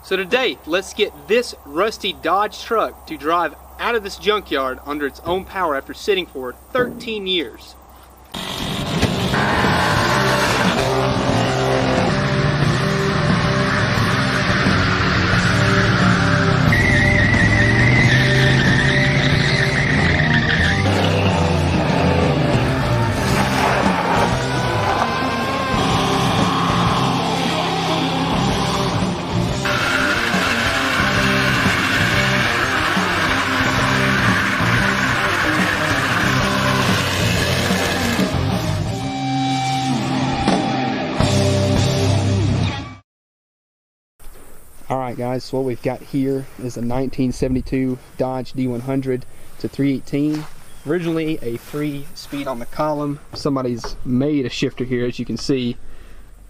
So today, let's get this rusty Dodge truck to drive out of this junkyard under its own power after sitting for 13 years. Alright guys, so what we've got here is a 1972 Dodge D100. It's a 318. Originally a 3-speed on the column. Somebody's made a shifter here, as you can see.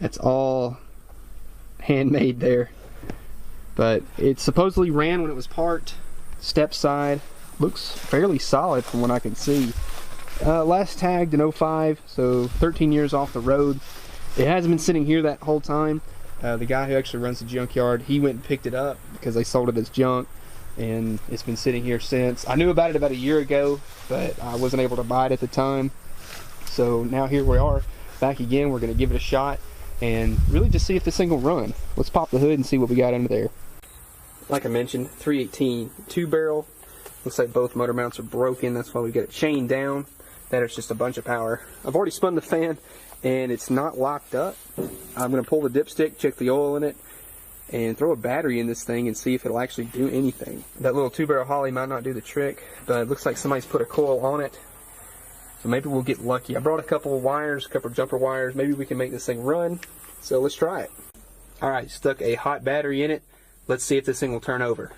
It's all handmade there. But it supposedly ran when it was parked. Step side. Looks fairly solid from what I can see. Last tagged in 05, so 13 years off the road. It hasn't been sitting here that whole time. The guy who actually runs the junkyard, he went and picked it up because they sold it as junk, and it's been sitting here since. I knew about it about a year ago, but I wasn't able to buy it at the time. So now here we are, back again. We're going to give it a shot and really just see if this thing will run. Let's pop the hood and see what we got under there. Like I mentioned, 318, 2-barrel. Looks like both motor mounts are broken. That's why we got it chained down. That is just a bunch of power. I've already spun the fan, and it's not locked up. I'm going to pull the dipstick, check the oil in it, and throw a battery in this thing and see if it'll actually do anything. That little 2-barrel Holly might not do the trick, but it looks like somebody's put a coil on it. So maybe we'll get lucky. I brought a couple of wires, a couple of jumper wires. Maybe we can make this thing run. So let's try it. Alright, stuck a hot battery in it. Let's see if this thing will turn over.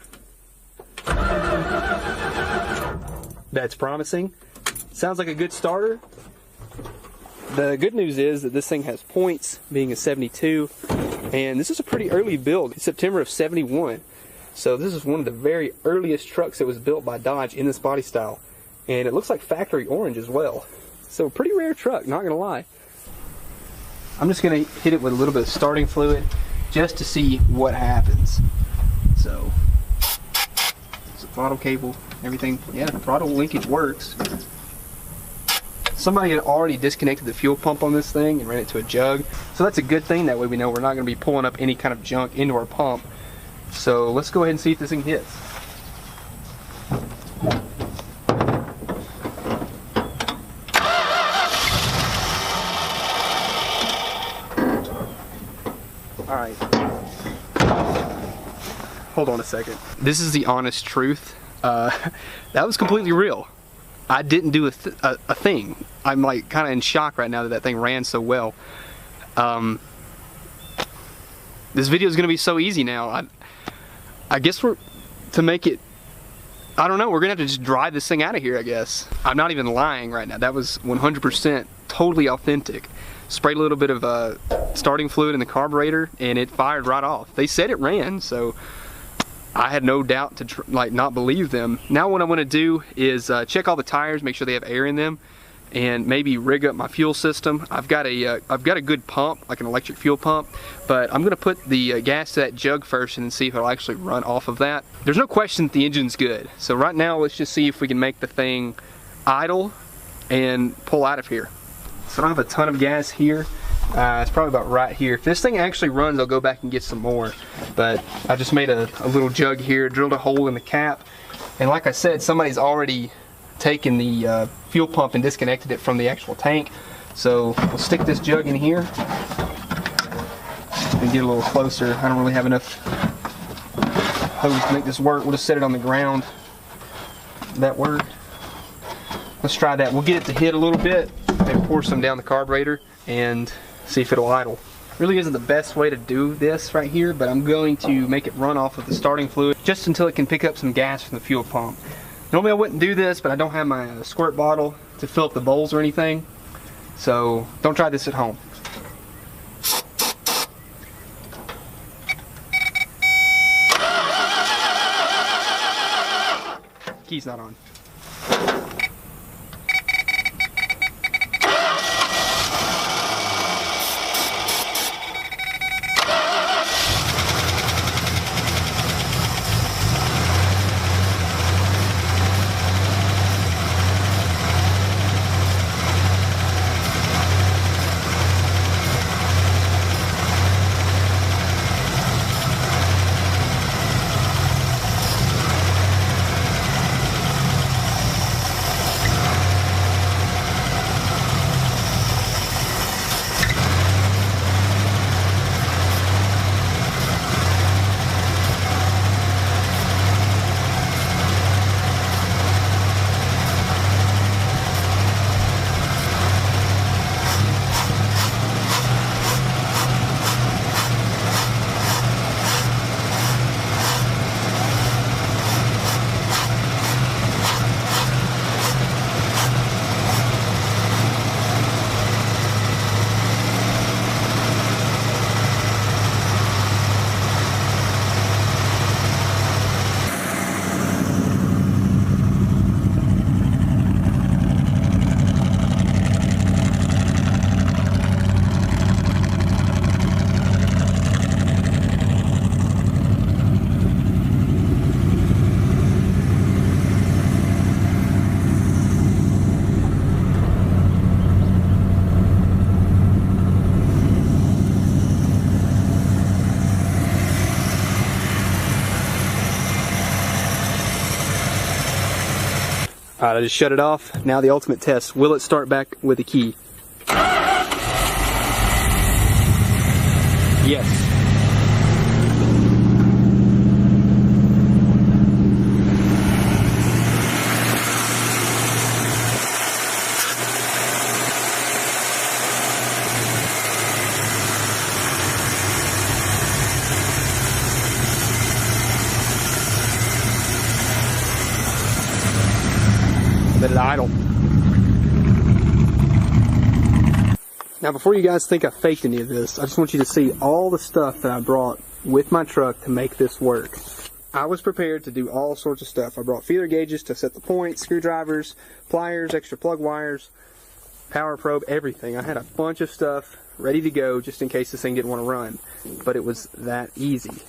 That's promising. Sounds like a good starter. The good news is that this thing has points, being a 72, and this is a pretty early build. It's September of 71. So this is one of the very earliest trucks that was built by Dodge in this body style. And it looks like factory orange as well. So a pretty rare truck, not gonna lie. I'm just gonna hit it with a little bit of starting fluid just to see what happens. So, it's a throttle cable, everything. Yeah, the throttle linkage works. Somebody had already disconnected the fuel pump on this thing and ran it to a jug. So that's a good thing. That way we know we're not going to be pulling up any kind of junk into our pump. So let's go ahead and see if this thing hits. Alright. Hold on a second. This is the honest truth. That was completely real. I didn't do a thing. I'm like kind of in shock right now that that thing ran so well. This video is going to be so easy now. I guess to make it, I don't know, we're going to have to just drive this thing out of here, I guess. I'm not even lying right now. That was 100% totally authentic. Sprayed a little bit of starting fluid in the carburetor and it fired right off. They said it ran, so I had no doubt to not believe them. Now what I want to do is check all the tires, make sure they have air in them, and maybe rig up my fuel system. I've got a good pump, like an electric fuel pump, but I'm going to put the gas to that jug first and see if it'll actually run off of that. There's no question that the engine's good. So right now let's just see if we can make the thing idle and pull out of here. So I don't have a ton of gas here. It's probably about right here. If this thing actually runs, I'll go back and get some more. But I just made a little jug here, drilled a hole in the cap. And like I said, somebody's already taken the fuel pump and disconnected it from the actual tank. So we'll stick this jug in here and get a little closer. I don't really have enough hose to make this work. We'll just set it on the ground. That work. Let's try that. We'll get it to hit a little bit and pour some down the carburetor and see if it'll idle. Really isn't the best way to do this right here, but I'm going to make it run off of the starting fluid just until it can pick up some gas from the fuel pump. Normally I wouldn't do this, but I don't have my squirt bottle to fill up the bowls or anything, so don't try this at home. Key's not on. Alright, I just shut it off. Now the ultimate test. Will it start back with a key? Yes. Let it idle. Now before you guys think I faked any of this, I just want you to see all the stuff that I brought with my truck to make this work. I was prepared to do all sorts of stuff. I brought feeler gauges to set the point, screwdrivers, pliers, extra plug wires, power probe, everything. I had a bunch of stuff ready to go just in case this thing didn't want to run. But it was that easy.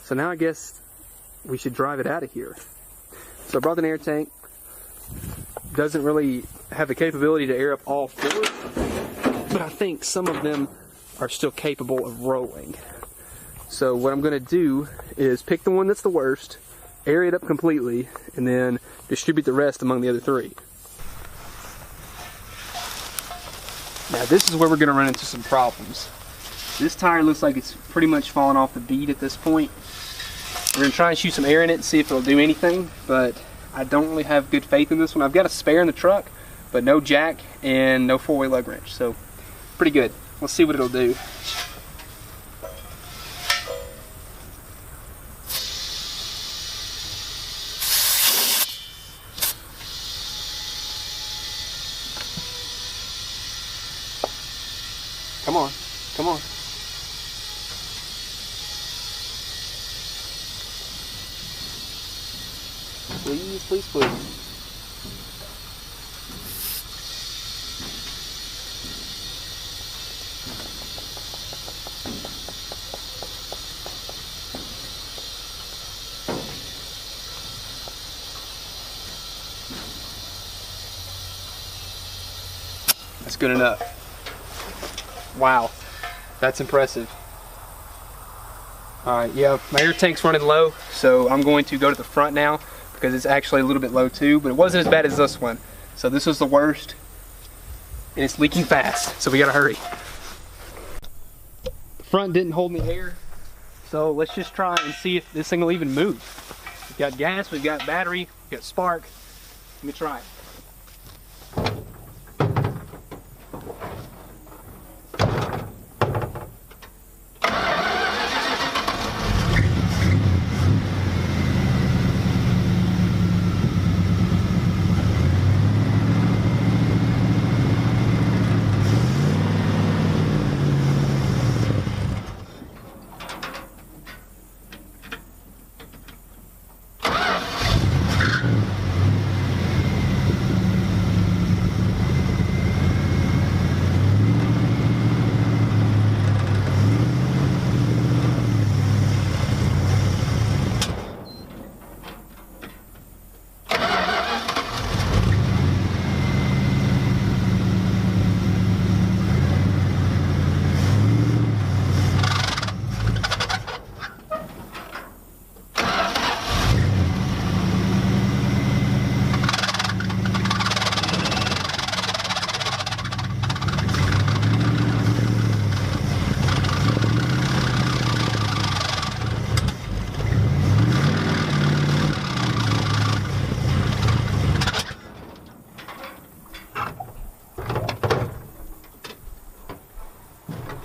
So now I guess we should drive it out of here. So I brought an air tank. Doesn't really have the capability to air up all four, but I think some of them are still capable of rolling. So what I'm going to do is pick the one that's the worst, air it up completely, and then distribute the rest among the other three. Now this is where we're going to run into some problems. This tire looks like it's pretty much fallen off the bead at this point. We're going to try and shoot some air in it and see if it'll do anything, but I don't really have good faith in this one. I've got a spare in the truck, but no jack and no 4-way lug wrench, so pretty good. Let's see what it'll do. Come on, come on. Please, please, please. That's good enough. Wow, that's impressive. Alright, yeah, my air tank's running low, so I'm going to go to the front now because it's actually a little bit low too, but it wasn't as bad as this one. So this was the worst, and it's leaking fast, so we gotta hurry. The front didn't hold any air, so let's just try and see if this thing will even move. We've got gas, we've got battery, we've got spark. Let me try it.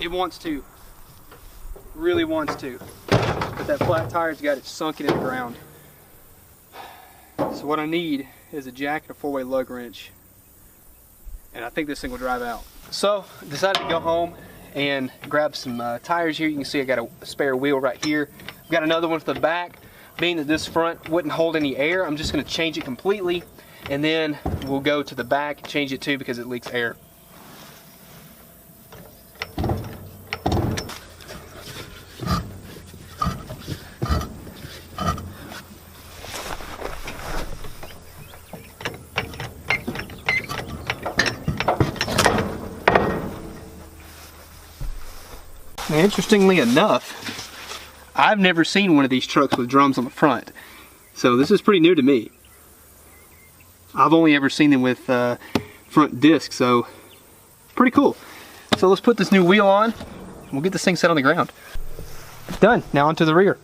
It wants to, really wants to, but that flat tire's got it sunken in the ground. So what I need is a jack and a 4-way lug wrench, and I think this thing will drive out. So decided to go home and grab some tires here. You can see I got a spare wheel right here. I've got another one for the back. Being that this front wouldn't hold any air, I'm just going to change it completely, and then we'll go to the back and change it too because it leaks air. Now, interestingly enough, I've never seen one of these trucks with drums on the front, so this is pretty new to me. I've only ever seen them with front disc, so pretty cool. So let's put this new wheel on and we'll get this thing set on the ground. Done. Now onto the rear.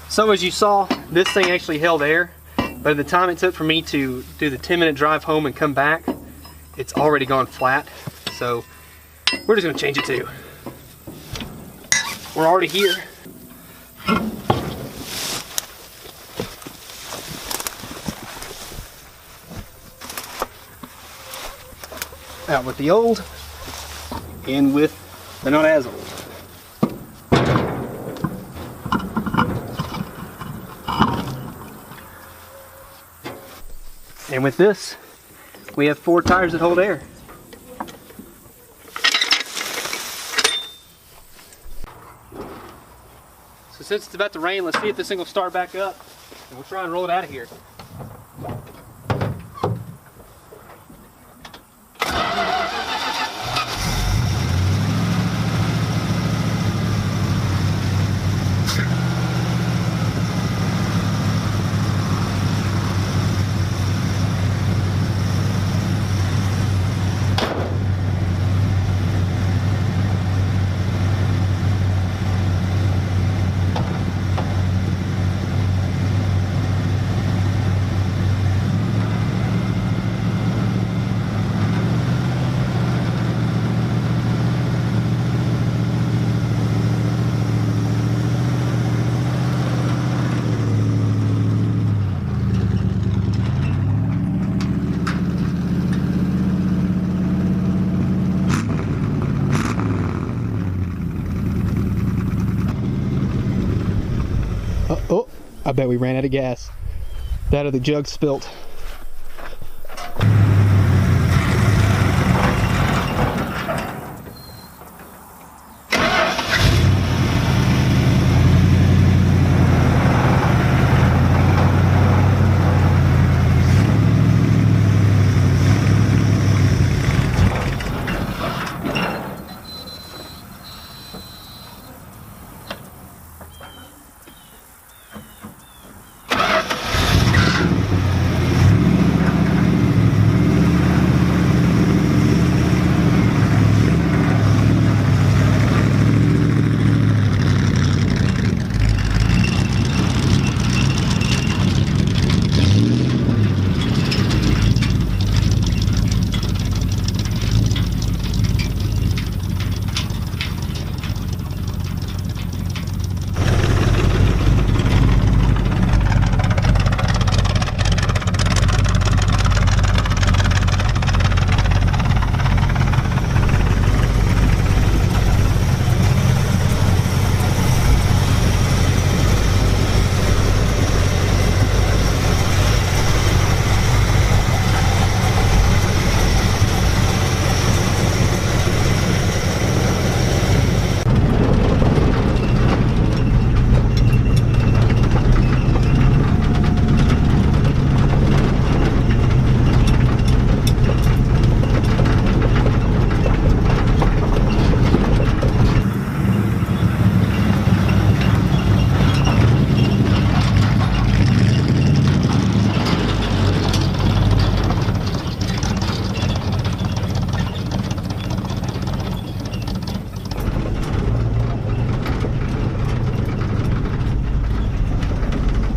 So as you saw, this thing actually held air, but at the time it took for me to do the 10-minute drive home and come back, it's already gone flat. So we're just going to change it too. We're already here. Out with the old, in with the not as old. And with this, we have 4 tires that hold air. So since it's about to rain, let's see if this thing will start back up, and we'll try and roll it out of here. Oh, I bet we ran out of gas. That or the jug spilt.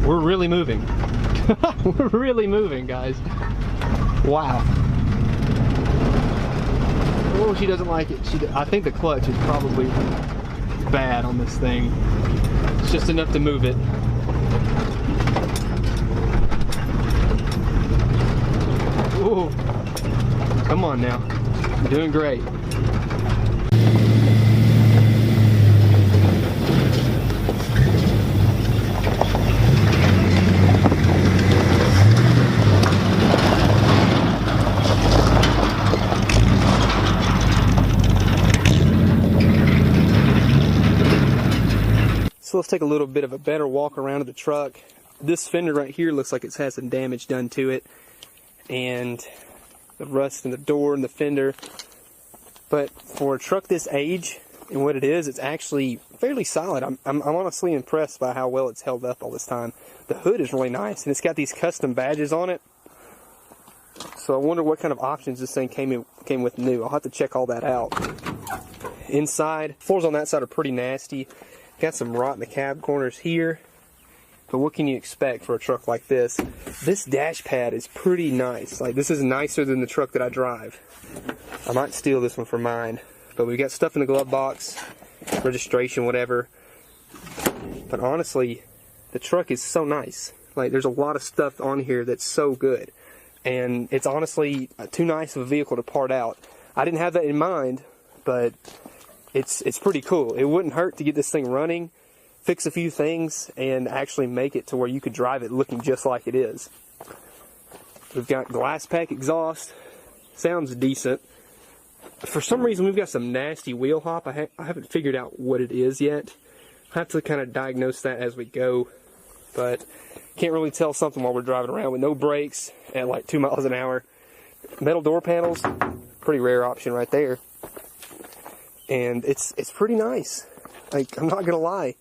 We're really moving. We're really moving, guys. Wow. Oh, she doesn't like it. I think the clutch is probably bad on this thing. It's just enough to move it. Ooh. Come on now. You're doing great. So let's take a little bit of a better walk around of the truck. This fender right here looks like it's had some damage done to it, and the rust in the door and the fender. But for a truck this age and what it is, it's actually fairly solid. I'm honestly impressed by how well it's held up all this time. The hood is really nice, and it's got these custom badges on it. So I wonder what kind of options this thing came with new. I'll have to check all that out. Inside, floors on that side are pretty nasty. Got some rot in the cab corners here. But what can you expect for a truck like this? This dash pad is pretty nice. Like, this is nicer than the truck that I drive. I might steal this one for mine. But we got stuff in the glove box, registration, whatever. But honestly, the truck is so nice. Like, there's a lot of stuff on here that's so good. And it's honestly too nice of a vehicle to part out. I didn't have that in mind, but it's pretty cool. It wouldn't hurt to get this thing running, fix a few things, and actually make it to where you could drive it looking just like it is. We've got glass pack exhaust. Sounds decent. For some reason, we've got some nasty wheel hop. I haven't figured out what it is yet. I'll have to kind of diagnose that as we go. But can't really tell something while we're driving around with no brakes at like 2 miles an hour. Metal door panels, pretty rare option right there. And it's pretty nice. Like, I'm not gonna lie.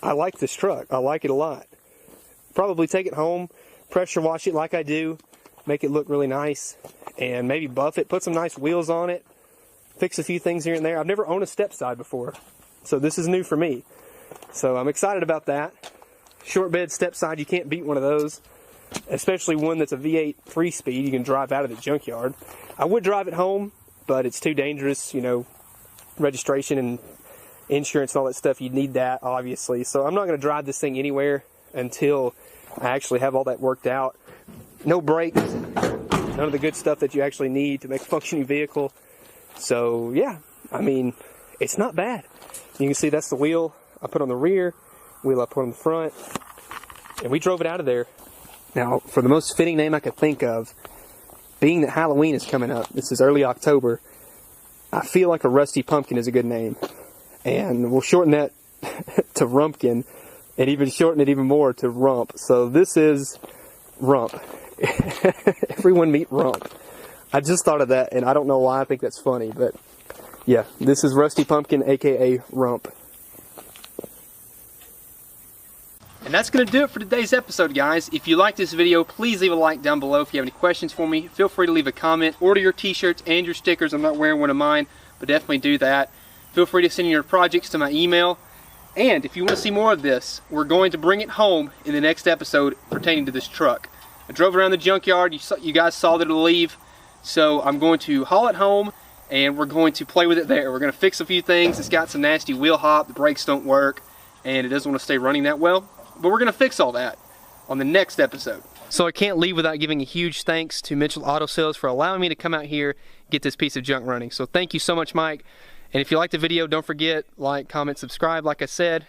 I like this truck. I like it a lot. Probably take it home, pressure wash it like I do, make it look really nice, and maybe buff it, put some nice wheels on it, fix a few things here and there. I've never owned a step side before, so this is new for me. So I'm excited about that. Short bed step side, you can't beat one of those, especially one that's a V8 3-speed. You can drive out of the junkyard. I would drive it home, but it's too dangerous, you know, registration and insurance and all that stuff. You need that, obviously. So I'm not going to drive this thing anywhere until I actually have all that worked out. No brakes, none of the good stuff that you actually need to make a functioning vehicle. So yeah, I mean, it's not bad. You can see that's the wheel I put on the rear, wheel I put on the front, and we drove it out of there. Now, for the most fitting name I could think of, being that Halloween is coming up, this is early October, I feel like a Rusty Pumpkin is a good name. And we'll shorten that to Rumpkin, and even shorten it even more to Rump. So this is Rump. Everyone meet Rump. I just thought of that, and I don't know why I think that's funny, but yeah, this is Rusty Pumpkin, aka Rump. And that's going to do it for today's episode, guys. If you like this video, please leave a like down below. If you have any questions for me, feel free to leave a comment. Order your t-shirts and your stickers. I'm not wearing one of mine, but definitely do that. Feel free to send your projects to my email. And if you want to see more of this, we're going to bring it home in the next episode pertaining to this truck. I drove around the junkyard. You guys saw that it'll leave. So I'm going to haul it home, and we're going to play with it there. We're going to fix a few things. It's got some nasty wheel hop. The brakes don't work, and it doesn't want to stay running that well. But we're going to fix all that on the next episode. So I can't leave without giving a huge thanks to Mitchell Auto Sales for allowing me to come out here and get this piece of junk running. So thank you so much, Mike. And if you liked the video, don't forget, like, comment, subscribe, like I said.